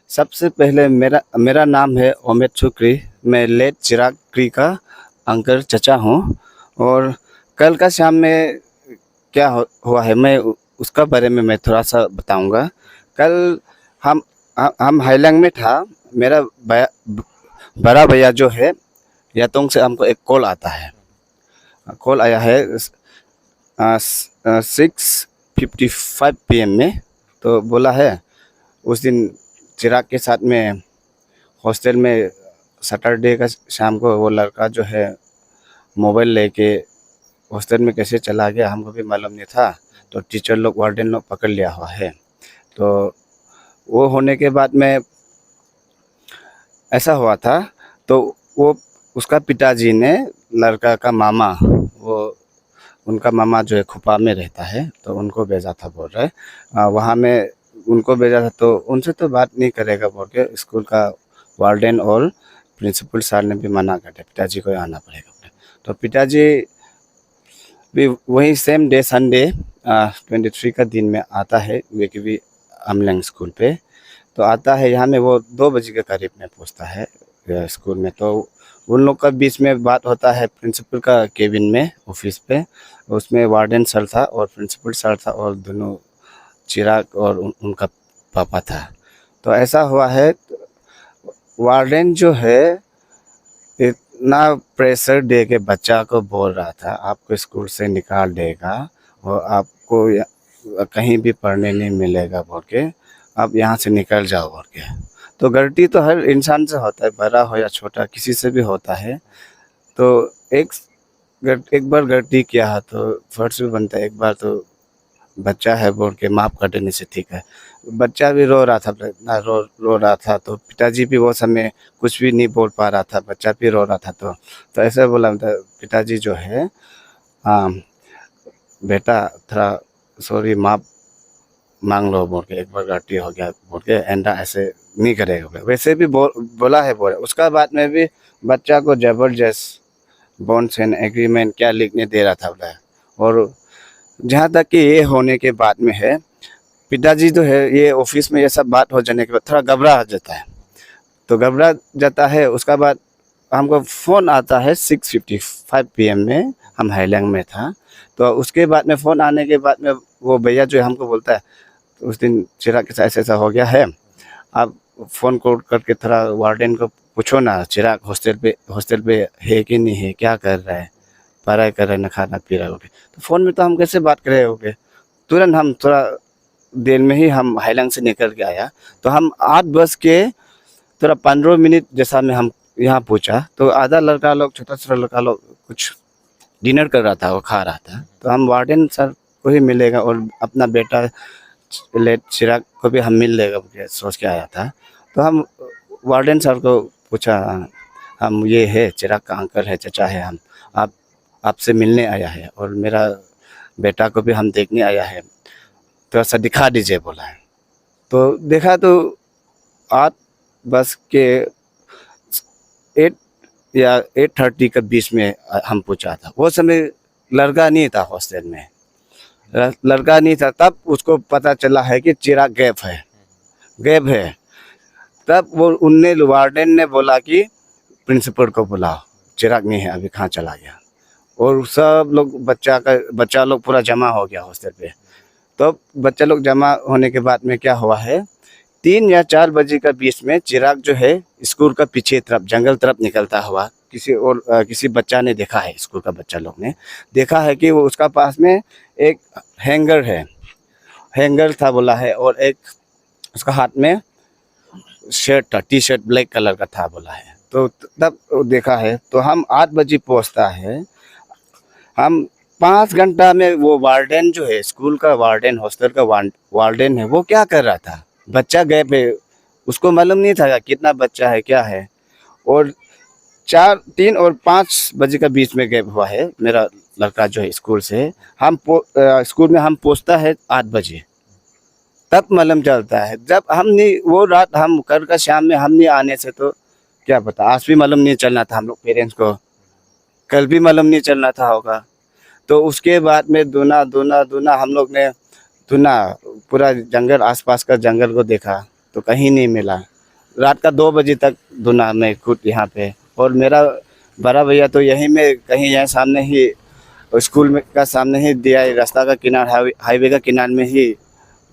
सबसे पहले मेरा मेरा नाम है ओमित शुक्री। मैं लेट चिराग क्री का अंकल चचा हूँ। और कल का शाम में क्या हुआ है मैं उसका बारे में मैं थोड़ा सा बताऊंगा। कल हम हम हाईलैंड में था। मेरा बड़ा भैया जो है यातोंग से हमको एक कॉल आता है। कॉल आया है 6:55 PM में। तो बोला है उस दिन चिराग के साथ में हॉस्टल में सैटरडे का शाम को वो लड़का जो है मोबाइल लेके हॉस्टल में कैसे चला गया हमको भी मालूम नहीं था। तो टीचर लोग वार्डन लोग पकड़ लिया हुआ है। तो वो होने के बाद में ऐसा हुआ था। तो वो उसका पिताजी ने लड़का का मामा वो उनका मामा जो है खुपा में रहता है तो उनको भेजा था बोल रहे वहाँ में उनको भेजा था। तो उनसे तो बात नहीं करेगा बोल के स्कूल का वार्डन और प्रिंसिपल सर ने भी मना कर दिया पिताजी को आना पड़ेगा बोले। तो पिताजी भी वही सेम डे संडे 23 का दिन में आता है वे अमलंग स्कूल पे। तो आता है यहाँ में वो 2 बजे के करीब में पहुँचता है स्कूल में। तो उन लोग का बीच में बात होता है प्रिंसिपल का केबिन में ऑफिस पे। उसमें वार्डन सर था और प्रिंसिपल सर था और दोनों चिराग और उनका पापा था। तो ऐसा हुआ है वार्डन जो है इतना प्रेशर दे के बच्चा को बोल रहा था आपको स्कूल से निकाल देगा और आपको कहीं भी पढ़ने नहीं मिलेगा बोल के आप यहाँ से निकल जाओ बोल के। तो गलती तो हर इंसान से होता है बड़ा हो या छोटा किसी से भी होता है। तो एक एक बार गलती किया है तो फर्ज भी बनता है एक बार तो बच्चा है बोल के माफ़ कर देने से ठीक है। बच्चा भी रो रहा था ना रो रहा था। तो पिताजी भी वो समय कुछ भी नहीं बोल पा रहा था बच्चा भी रो रहा था। तो ऐसे बोला पिताजी जो है हाँ बेटा थोड़ा सॉरी माफ़ मांग लो बोल के एक बार गलती हो गया बोल के एंडा ऐसे नहीं करेगा वैसे भी बोला है बोले। उसका बाद में भी बच्चा को जबरदस्त बॉन्ड्स एंड एग्रीमेंट क्या लिखने दे रहा था बोला। और जहाँ तक कि ये होने के बाद में है पिताजी तो है ये ऑफिस में ये सब बात हो जाने के बाद थोड़ा घबरा जाता है। तो घबरा जाता है उसका बाद हमको फ़ोन आता है 6:55 PM में। हम हाईलैंड में था। तो उसके बाद में फ़ोन आने के बाद में वो भैया जो हमको बोलता है तो उस दिन चिराग के साथ ऐसा ऐसा हो गया है आप फ़ोन कॉल करके थोड़ा वार्डन को पूछो ना चिराग हॉस्टल पे है कि नहीं है क्या कर रहा है पढ़ाई कर रहे ना खाना पी रहा होगे। तो फ़ोन में तो हम कैसे बात कर रहे होगे। तुरंत हम थोड़ा देर में ही हम हाईलैंड से निकल के आया। तो हम 8 बज के थोड़ा 15 मिनट जैसा में हम यहाँ पहुँचा। तो आधा लड़का लोग छोटा छोटा लड़का लोग कुछ डिनर कर रहा था वो खा रहा था। तो हम वार्डन सर को ही मिलेगा और अपना बेटा लेट चिराग को भी हम मिल लेगा मुझे सोच के आया था। तो हम वार्डन सर को पूछा हम ये है चिराग का अंकल है चचा है हम आप आपसे मिलने आया है और मेरा बेटा को भी हम देखने आया है थोड़ा सा दिखा दीजिए बोला है। तो देखा तो 8 बज के 8 या 8:30 के बीच में हम पूछा था। वो समय लड़का नहीं था हॉस्टल में लड़का नहीं था। तब उसको पता चला है कि चिराग गैप है। तब वो उनने वार्डन ने बोला कि प्रिंसिपल को बुलाओ चिराग नहीं है अभी कहाँ चला गया। और सब लोग बच्चा लोग पूरा जमा हो गया हॉस्टल पे। तो बच्चा लोग जमा होने के बाद में क्या हुआ है 3 या 4 बजे का बीच में चिराग जो है स्कूल का पीछे तरफ जंगल तरफ निकलता हुआ किसी बच्चा ने देखा है स्कूल का बच्चा लोग ने देखा है कि वो उसका पास में एक हैंगर था बोला है और एक उसका हाथ में शर्ट था टी शर्ट ब्लैक कलर का था बोला है। तो तब देखा है तो हम 8 बजे पहुँचता है। हम 5 घंटा में वो वार्डन जो है स्कूल का वार्डन हॉस्टल का वार्डन है वो क्या कर रहा था बच्चा गए पे उसको मालूम नहीं था कितना बच्चा है क्या है। और 3 और 5 बजे का बीच में गैप हुआ है मेरा लड़का जो है स्कूल से स्कूल में हम पहुँचता है 8 बजे। तब मालूम चलता है जब हम नहीं वो रात हम कल का शाम में हम नहीं आने से तो क्या पता आज भी मालूम नहीं चलना था हम लोग पेरेंट्स को कल भी मालूम नहीं चलना था होगा। तो उसके बाद में दूना हम लोग ने दूना पूरा जंगल आसपास का जंगल को देखा तो कहीं नहीं मिला। रात का 2 बजे तक धुना मैं खुद यहाँ पे। और मेरा बड़ा भैया तो यहीं में कहीं यहाँ सामने ही स्कूल में का सामने ही दिया है, रास्ता का किनार हाईवे का किनार में ही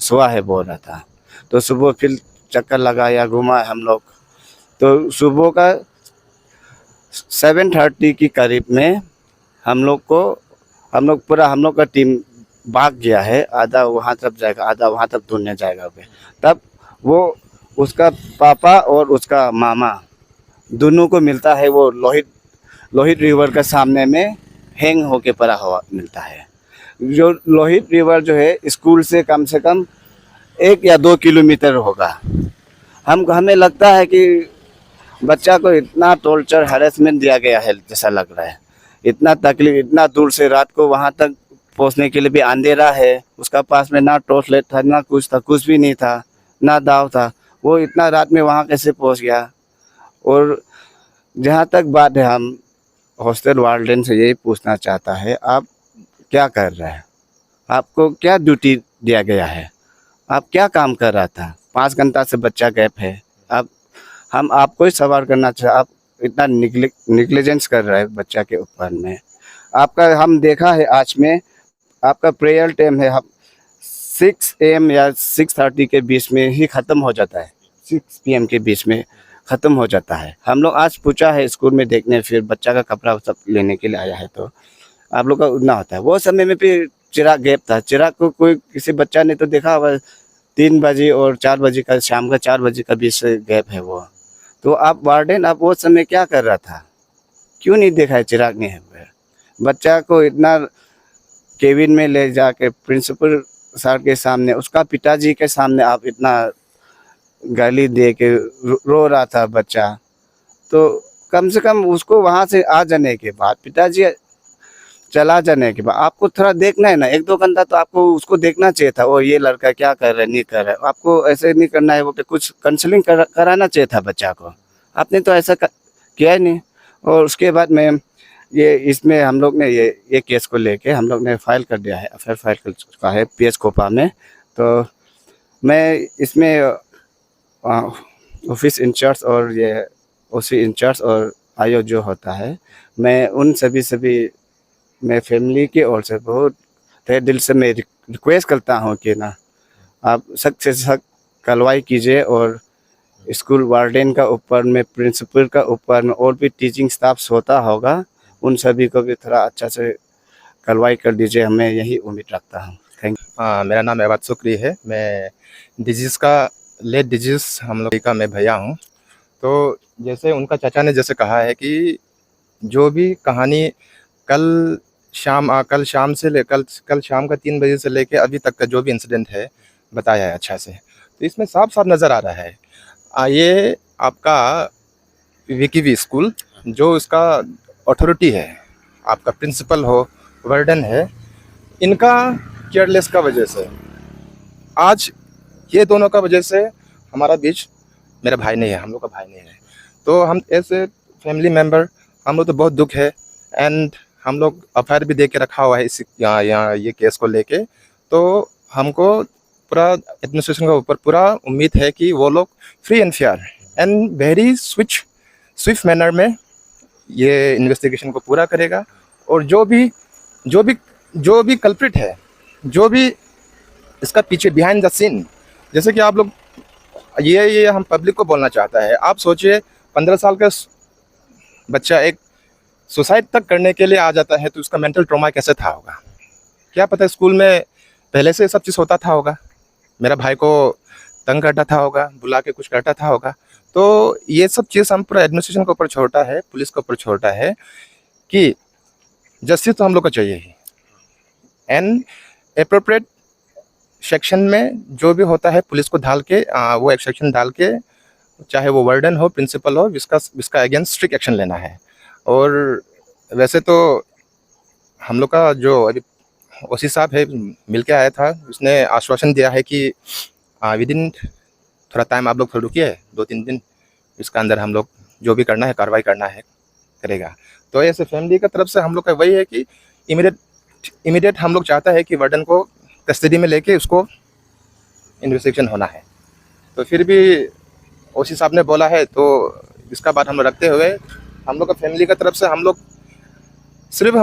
सोया है बोल रहा था। तो सुबह फिर चक्कर लगाया, घूमा हम लोग। तो सुबह का 7:30 के करीब में हम लोग पूरा हम लोग का टीम भाग गया है। आधा वहाँ तक जाएगा, आधा वहाँ तक ढूंढने जाएगा पे। तब वो उसका पापा और उसका मामा दोनों को मिलता है, वो लोहित रिवर के सामने में हैंग होके पड़ा हुआ मिलता है। जो लोहित रिवर जो है स्कूल से कम 1 या 2 किलोमीटर होगा। हमें लगता है कि बच्चा को इतना टॉर्चर हैरेसमेंट दिया गया है जैसा लग रहा है। इतना तकलीफ, इतना दूर से रात को वहाँ तक पहुँचने के लिए भी अंधेरा है। उसका पास में ना टॉर्च लाइट था, ना कुछ था, कुछ भी नहीं था, ना दाव था। वो इतना रात में वहाँ कैसे पहुँच गया। और जहाँ तक बात है, हम हॉस्टल वार्डन से यही पूछना चाहता है, आप क्या कर रहे हैं? आपको क्या ड्यूटी दिया गया है? आप क्या काम कर रहा था? 5 घंटा से बच्चा गैप है। हम आपको ही सवाल करना चाह, आप इतना निग्लिजेंस कर रहे हैं बच्चा के ऊपर में। आपका हम देखा है आज में आपका प्रेयर टाइम है, 6 AM या 6:30 के बीच में ही ख़त्म हो जाता है, 6 PM के बीच में ख़त्म हो जाता है। हम लोग आज पूछा है स्कूल में देखने, फिर बच्चा का कपड़ा सब लेने के लिए आया है, तो आप लोग का उतना होता है। वो समय में फिर चिराग गैप था। चिराग को कोई किसी बच्चा ने तो देखा होगा, 3 बजे और 4 बजे का, शाम का 4 बजे का बीच से गैप है वो। तो आप वार्डन, आप वो समय क्या कर रहा था? क्यों नहीं देखा है चिराग ने? बच्चा को इतना केबिन में ले जाके प्रिंसिपल सर के सामने, उसका पिताजी के सामने आप इतना गाली दे के रो रहा था बच्चा। तो कम से कम उसको वहाँ से आ जाने के बाद, पिताजी चला जाने के बाद आपको थोड़ा देखना है ना, 1-2 घंटा तो आपको उसको देखना चाहिए था। ओ ये लड़का क्या कर रहा है, नहीं कर रहा है। आपको ऐसे नहीं करना है, वो कुछ काउंसलिंग कराना चाहिए था बच्चा को। आपने तो ऐसा किया ही नहीं। और उसके बाद में इसमें हम लोग ने ये केस को लेके हम लोग ने फाइल कर दिया है, FIR फाइल कर चुका है PS कोपा में। तो मैं इसमें ऑफिस इंचार्ज और ये OC इंचार्ज और आयो जो होता है, मैं उन सभी मैं फैमिली की ओर से बहुत तहे दिल से मैं रिक्वेस्ट करता हूँ कि ना, आप सख्त से सख्त कार्रवाई कीजिए। और स्कूल वार्डन का ऊपर में, प्रिंसिपल का ऊपर में, और भी टीचिंग स्टाफ्स होता होगा, उन सभी को भी थोड़ा अच्छा से कार्रवाई कर दीजिए। हमें यही उम्मीद रखता हूँ। Thank you. मेरा नाम एबाद सुक्री है। मैं डिजीज़ का लेट डिजीज़ हम लोग का मैं भैया हूँ। तो जैसे उनका चाचा ने जैसे कहा है कि जो भी कहानी कल शाम से ले कल शाम का 3 बजे से लेके अभी तक का जो भी इंसिडेंट है बताया है अच्छा से, तो इसमें साफ नज़र आ रहा है। ये आपका विकीवी स्कूल जो इसका अथॉरिटी है, आपका प्रिंसिपल हो, वार्डन है, इनका केयरलेस का वजह से आज ये दोनों का वजह से हमारा बीच, मेरा भाई नहीं है, हम लोग का भाई नहीं है। तो हम ऐसे फैमिली मेम्बर, हम लोग तो बहुत दुख है। एंड हम लोग FIR भी दे के रखा हुआ है इस यहाँ ये केस को लेके। तो हमको पूरा एडमिनिस्ट्रेशन के ऊपर पूरा उम्मीद है कि वो लोग free and fair and very Swift manner में ये इन्वेस्टिगेशन को पूरा करेगा। और जो भी कल्प्रिट है, जो भी इसका पीछे बिहाइंड द सीन, जैसे कि आप लोग ये हम पब्लिक को बोलना चाहता है। आप सोचिए 15 साल का बच्चा एक सुसाइड तक करने के लिए आ जाता है, तो उसका मेंटल ट्रॉमा कैसे था होगा, क्या पता। स्कूल में पहले से सब चीज़ होता था होगा, मेरा भाई को तंग करता था होगा, बुला के कुछ करता था होगा। तो ये सब चीज़ हम पूरा एडमिनिस्ट्रेशन के ऊपर छोड़ता है, पुलिस के ऊपर छोड़ता है कि जस्टिस तो हम लोग को चाहिए ही। एंड एप्रोप्रिएट सेक्शन में जो भी होता है पुलिस को डाल के वो एक सेक्शन डाल के, चाहे वो वार्डन हो, प्रिंसिपल हो, इसका अगेंस्ट स्ट्रिक्ट एक्शन लेना है। और वैसे तो हम लोग का जो अभी OC साहब है मिल के आया था, उसने आश्वासन दिया है कि विद इन थोड़ा टाइम आप लोग थोड़ा रुकिए, 2-3 दिन, इसका अंदर हम लोग जो भी करना है कार्रवाई करना है करेगा। तो ऐसे फैमिली की तरफ से हम लोग का वही है कि इमीडिएट हम लोग चाहता है कि वार्डन को कस्टडी में लेके उसको इन्वेस्टिगेशन होना है। तो फिर भी ओसी साहब ने बोला है, तो इसका बात हम लोग रखते हुए हम लोग का फैमिली का तरफ से हम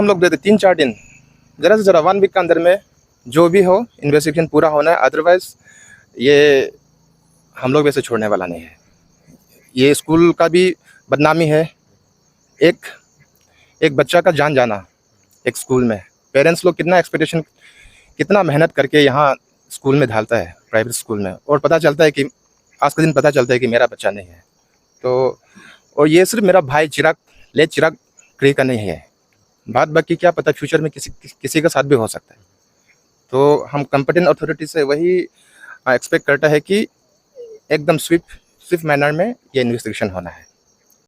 लोग देते 3-4 दिन, ज़रा से ज़रा 1 वीक के अंदर में जो भी हो इन्वेस्टिगेशन पूरा होना है। अदरवाइज़ ये हम लोग वैसे छोड़ने वाला नहीं है। ये स्कूल का भी बदनामी है। एक बच्चा का जान जाना एक स्कूल में, पेरेंट्स लोग कितना मेहनत करके यहाँ स्कूल में डालता है, प्राइवेट स्कूल में, और पता चलता है कि आज के दिन पता चलता है कि मेरा बच्चा नहीं है। तो और ये सिर्फ मेरा भाई चिराग क्री का नहीं है, बात बाकी क्या पता फ्यूचर में किसी का साथ भी हो सकता है। तो हम कंपिटेंट अथॉरिटी से वही एक्सपेक्ट करता है कि एकदम स्विफ्ट मैनर में ये इन्वेस्टिगेशन होना है।